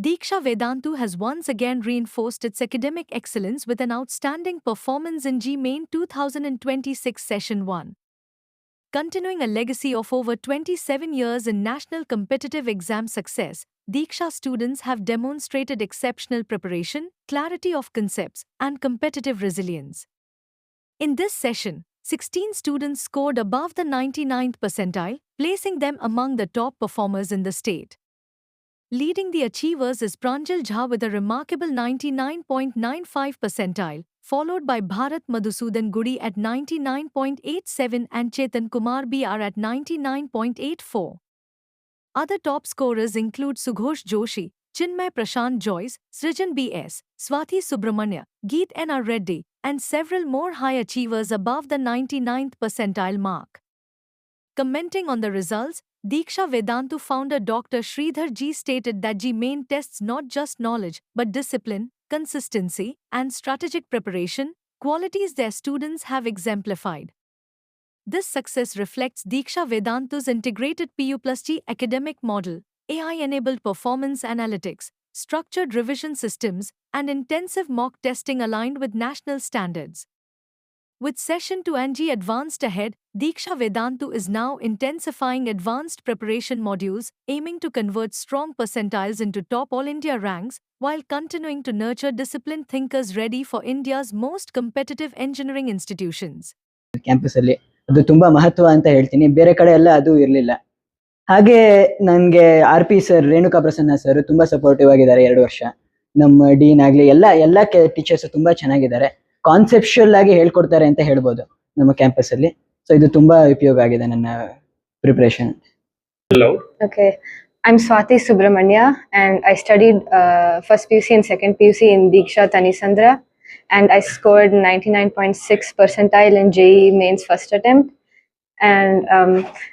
Diksha Vedantu has once again reinforced its academic excellence with an outstanding performance in G-Main 2026 Session 1. Continuing a legacy of over 27 years in national competitive exam success, Diksha students have demonstrated exceptional preparation, clarity of concepts, and competitive resilience. In this session, 16 students scored above the 99th percentile, placing them among the top performers in the state. Leading the achievers is Pranjal Jha with a remarkable 99.95 percentile, followed by Bharat Madhusudan Gudi at 99.87 and Chetan Kumar BR at 99.84. Other top scorers include Sughosh Joshi, Chinmay Prashant Joyce, Srijan B.S., Swathi Subramanya, Geet N.R. Reddy, and several more high achievers above the 99th percentile mark. Commenting on the results, Diksha Vedantu founder Dr. Sridhar G stated that G-Main tests not just knowledge but discipline, consistency, and strategic preparation, qualities their students have exemplified. This success reflects Diksha Vedantu's integrated PU plus G academic model, AI-enabled performance analytics, structured revision systems, and intensive mock testing aligned with national standards. With Session 2 and G advanced ahead, Diksha Vedantu is now intensifying advanced preparation modules, aiming to convert strong percentiles into top All India ranks, while continuing to nurture disciplined thinkers ready for India's most competitive engineering institutions. Campus ಅಲ್ಲಿ ಅದು ತುಂಬಾ ಮಹತ್ವ ಅಂತ ಹೇಳ್ತೀನಿ. ಬೇರೆ ಕಡೆ ಎಲ್ಲ ಅದು ಇರಲಿಲ್ಲ. ಹಾಗೆ ನನಗೆ RP sir, Renuka Prasanna sir ತುಂಬಾ ಸಪೋರ್ಟಿವ್ ಆಗಿದ್ದಾರೆ 2 ವರ್ಷ. ನಮ್ಮ ಡೀನ್ ಆಗ್ಲಿ ಎಲ್ಲ ಟೀಚರ್ಸ್ ತುಂಬಾ ಚೆನ್ನಾಗಿದ್ದಾರೆ. ಕಾನ್ಸೆಪ್ಚುಯಲ್ ಆಗಿ ಹೇಳ್ಕೊಡ್ತಾರೆ ಅಂತ ಹೇಳ್ಬೋದು ನಮ್ಮ ಕ್ಯಾಂಪಸ್ ಅಲ್ಲಿ. ಸೊ ಇದು ತುಂಬಾ ಉಪಯೋಗ ಆಗಿದೆ ನನ್ನ preparation. Okay, I'm Swathi Subramanya and I studied first PUC and second PUC in Diksha Tanisandra, and I scored 99.6 percentile in JEE mains first attempt. And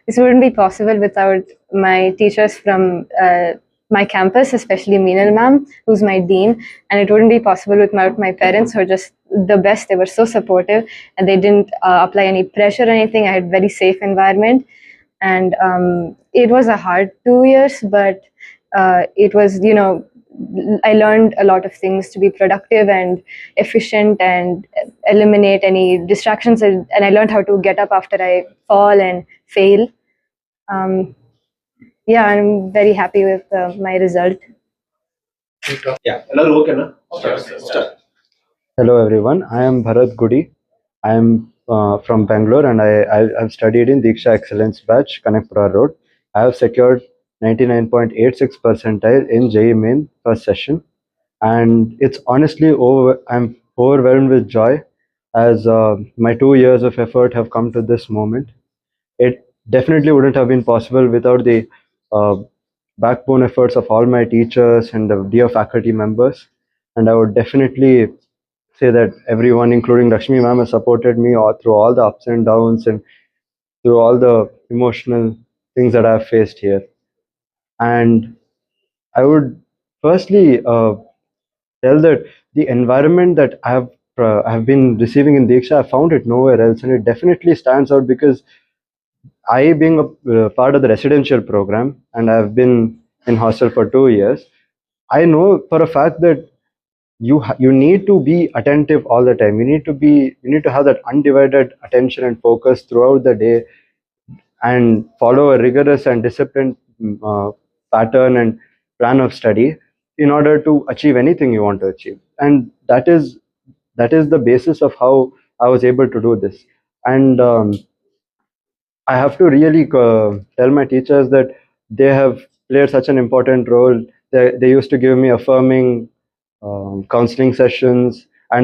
this wouldn't be possible without my teachers from my campus, especially Meenal ma'am, who's my dean, and it wouldn't be possible without my parents, who are just the best. They were so supportive and they didn't apply any pressure or anything. I had very safe environment, and it was a hard 2 years, but it was, I learned a lot of things to be productive and efficient and eliminate any distractions, and I learned how to get up after I fall and fail. Yeah, I'm very happy with my result. Yeah, okay, na? Start. Hello everyone, I am Bharat Gudi. I am from Bangalore and I've studied in Diksha Excellence Batch, Kanakpura Road. I have secured 99.86 percentile in JEE Main first session, and it's honestly I'm overwhelmed with joy as my 2 years of effort have come to this moment. It definitely wouldn't have been possible without the backbone efforts of all my teachers and the dear faculty members, and I would definitely say that everyone, including Lakshmi ma'am, has supported me through all the ups and downs and through all the emotional things that I've faced here. And I would firstly tell that the environment that I've been receiving in Diksha, I found it nowhere else, and it definitely stands out because I, being a part of the residential program, and I've been in hostel for 2 years, I know for a fact that you need to be attentive all the time. You need to have that undivided attention and focus throughout the day, and follow a rigorous and disciplined pattern and plan of study in order to achieve anything you want to achieve. And that is the basis of how I was able to do this. And I have to really tell my teachers that they have played such an important role. They used to give me affirming counseling sessions, and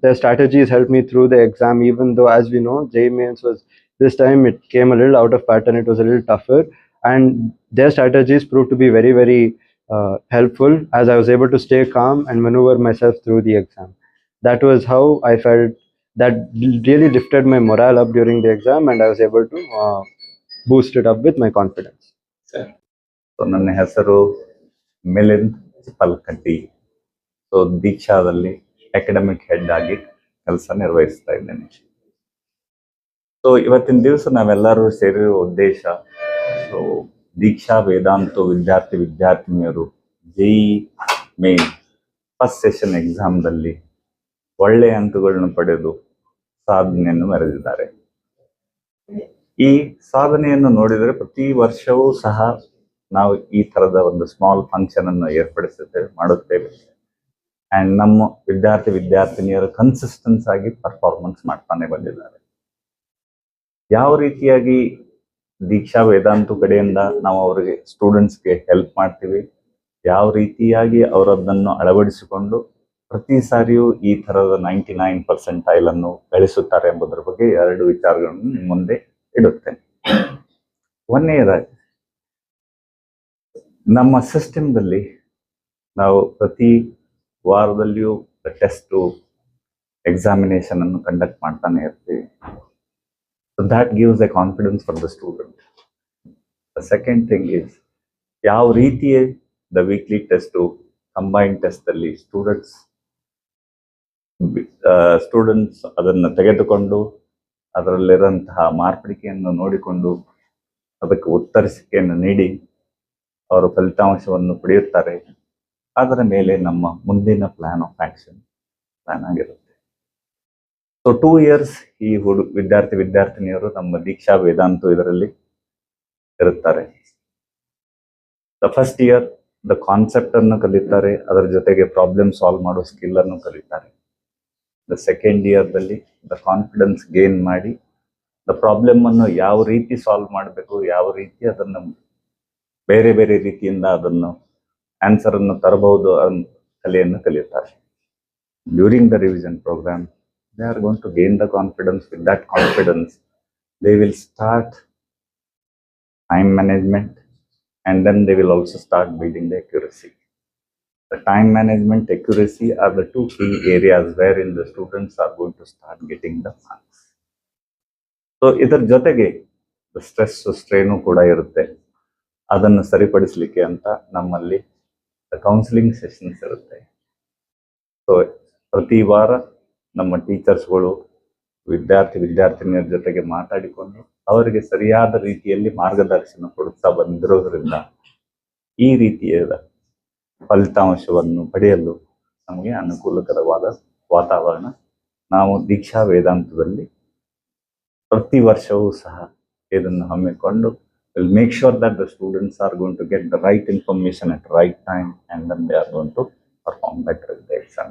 their strategies helped me through the exam, even though, as we know, JEE Mains was, this time it came a little out of pattern. It was a little tougher, and their strategies proved to be very, very helpful, as I was able to stay calm and maneuver myself through the exam. That was how I felt. That really lifted my morale up during the exam, and I was able to boost it up with my confidence. So ನನ್ನ ಹೆಸರು Milind ಪಲ್ಕಟ್ಟಿ. So ದೀಕ್ಷಾದಲ್ಲಿ academic head ಆಗಿ ಕೆಲಸ ನಿರ್ವಹಿಸ್ತಾ ಇದ್ದೇನೆ. So ಇವತ್ತಿನ ದಿವಸ ನಾವೆಲ್ಲರೂ ಸೇರಿರೋ ಉದ್ದೇಶ, ಸೊ ದೀಕ್ಷಾ ವೇದಾಂತ ವಿದ್ಯಾರ್ಥಿನಿಯರು JEE ಮೇನ್ ಫಸ್ಟ್ ಸೆಷನ್ ಎಕ್ಸಾಮ್ದಲ್ಲಿ ಒಳ್ಳೆಯ ಅಂಕಗಳನ್ನು ಪಡೆದು ಸಾಧನೆಯನ್ನು ಮೆರೆದಿದ್ದಾರೆ. ಈ ಸಾಧನೆಯನ್ನು ನೋಡಿದರೆ ಪ್ರತಿ ವರ್ಷವೂ ಸಹ ನಾವು ಈ ತರದ ಒಂದು ಸ್ಮಾಲ್ ಫಂಕ್ಷನ್ ಅನ್ನು ಮಾಡುತ್ತೇವೆ. ಅಂಡ್ ನಮ್ಮ ವಿದ್ಯಾರ್ಥಿನಿಯರು ಕನ್ಸಿಸ್ಟೆನ್ಸ್ ಆಗಿ ಪರ್ಫಾರ್ಮೆನ್ಸ್ ಮಾಡ್ತಾನೆ ಬಂದಿದ್ದಾರೆ. ಯಾವ ರೀತಿಯಾಗಿ ದೀಕ್ಷಾ ವೇದಾಂತು ಕಡೆಯಿಂದ ನಾವು ಅವರಿಗೆ ಸ್ಟೂಡೆಂಟ್ಸ್ಗೆ ಹೆಲ್ಪ್ ಮಾಡ್ತೀವಿ, ಯಾವ ರೀತಿಯಾಗಿ ಅವರದನ್ನು ಅಳವಡಿಸಿಕೊಂಡು ಪ್ರತಿ ಸಾರಿಯೂ ಈ ತರದ 99% ಅನ್ನು ಗಳಿಸುತ್ತಾರೆ ಎಂಬುದರ ಬಗ್ಗೆ 2 ವಿಚಾರಗಳನ್ನು ನಿಮ್ಮ ಮುಂದೆ ಇಡುತ್ತೇನೆ. ಒಂದನೇದಾಗಿ ನಮ್ಮ ಸಿಸ್ಟಮ್ದಲ್ಲಿ ನಾವು ಪ್ರತಿ ವಾರದಲ್ಲಿಯೂ ಟೆಸ್ಟು ಎಕ್ಸಾಮಿನೇಷನ್ ಅನ್ನು ಕಂಡಕ್ಟ್ ಮಾಡ್ತಾನೆ ಇರ್ತೀವಿ. So that gives a confidence for the student. The second thing is ಯಾವ ರೀತಿಯ the weekly test combined test ಅಲ್ಲಿ ಸ್ಟೂಡೆಂಟ್ಸ್ ಅದನ್ನು ತೆಗೆದುಕೊಂಡು ಅದರಲ್ಲಿರುವಂತಹ ಮಾರ್ಪಡಿಕೆಯನ್ನು ನೋಡಿಕೊಂಡು ಅದಕ್ಕೆ ಉತ್ತರಿಸಿಕೆಯನ್ನು ನೀಡಿ ಅವರು ಫಲಿತಾಂಶವನ್ನು ಪಡೆಯುತ್ತಾರೆ. ಅದರ ಮೇಲೆ ನಮ್ಮ ಮುಂದಿನ ಪ್ಲಾನ್ ಆಫ್ ಆಕ್ಷನ್ ಪ್ಲಾನ್ ಆಗಿರುತ್ತೆ. ಸೊ 2 years ಈ ವಿದ್ಯಾರ್ಥಿನಿಯರು ನಮ್ಮ ದೀಕ್ಷಾ ವೇದಾಂತು ಇದರಲ್ಲಿ ಇರುತ್ತಾರೆ. The first here the concept ಅನ್ನು ಕಲಿತಾರೆ, ಅದರ ಜೊತೆಗೆ ಪ್ರಾಬ್ಲಮ್ ಸಾಲ್ವ್ ಮಾಡೋ ಸ್ಕಿಲ್ ಅನ್ನು ಕಲಿತಾರೆ. ದ ಸೆಕೆಂಡ್ ಇಯರ್ದಲ್ಲಿ ದ ಕಾನ್ಫಿಡೆನ್ಸ್ ಗೇನ್ ಮಾಡಿ ದ ಪ್ರಾಬ್ಲಮ್ ಅನ್ನು ಯಾವ ರೀತಿ ಸಾಲ್ವ್ ಮಾಡಬೇಕು, ಯಾವ ರೀತಿ ಅದನ್ನು ಬೇರೆ ಬೇರೆ ರೀತಿಯಿಂದ ಅದನ್ನು ಆನ್ಸರ್ ಅನ್ನು ತರಬಹುದು ಕಲೆಯನ್ನು ಕಲಿಯುತ್ತಾರೆ. During the revision programme they are going to gain the confidence. With that confidence they will start time management, and then they will also start building the accuracy. The time management, accuracy are the 2 key areas wherein the students are going to start getting the marks. So ಇದರ ಜೊತೆಗೆ stress strain ಕೂಡ ಇರುತ್ತೆ. ಅದನ್ನು ಸರಿಪಡಿಸಲಿಕ್ಕೆ ಅಂತ ನಮ್ಮಲ್ಲಿ counselling sessions ಇರುತ್ತೆ. So ಪ್ರತಿ ವಾರ ನಮ್ಮ ಟೀಚರ್ಸ್ಗಳು ವಿದ್ಯಾರ್ಥಿನಿಯರ ಜೊತೆಗೆ ಮಾತಾಡಿಕೊಂಡು ಅವರಿಗೆ ಸರಿಯಾದ ರೀತಿಯಲ್ಲಿ ಮಾರ್ಗದರ್ಶನ ಕೊಡುತ್ತಾ ಬಂದಿರೋದ್ರಿಂದ ಈ ರೀತಿಯಾದ ಫಲಿತಾಂಶವನ್ನು ಪಡೆಯಲು ನಮಗೆ ಅನುಕೂಲಕರವಾದ ವಾತಾವರಣ ನಾವು ದೀಕ್ಷಾ ವೇದಾಂತದಲ್ಲಿ ಪ್ರತಿ ವರ್ಷವೂ ಸಹ ಇದನ್ನು ಹಮ್ಮಿಕೊಂಡು will make sure that the students are going to get the right information at the right time, and then they are going to perform better in the exam.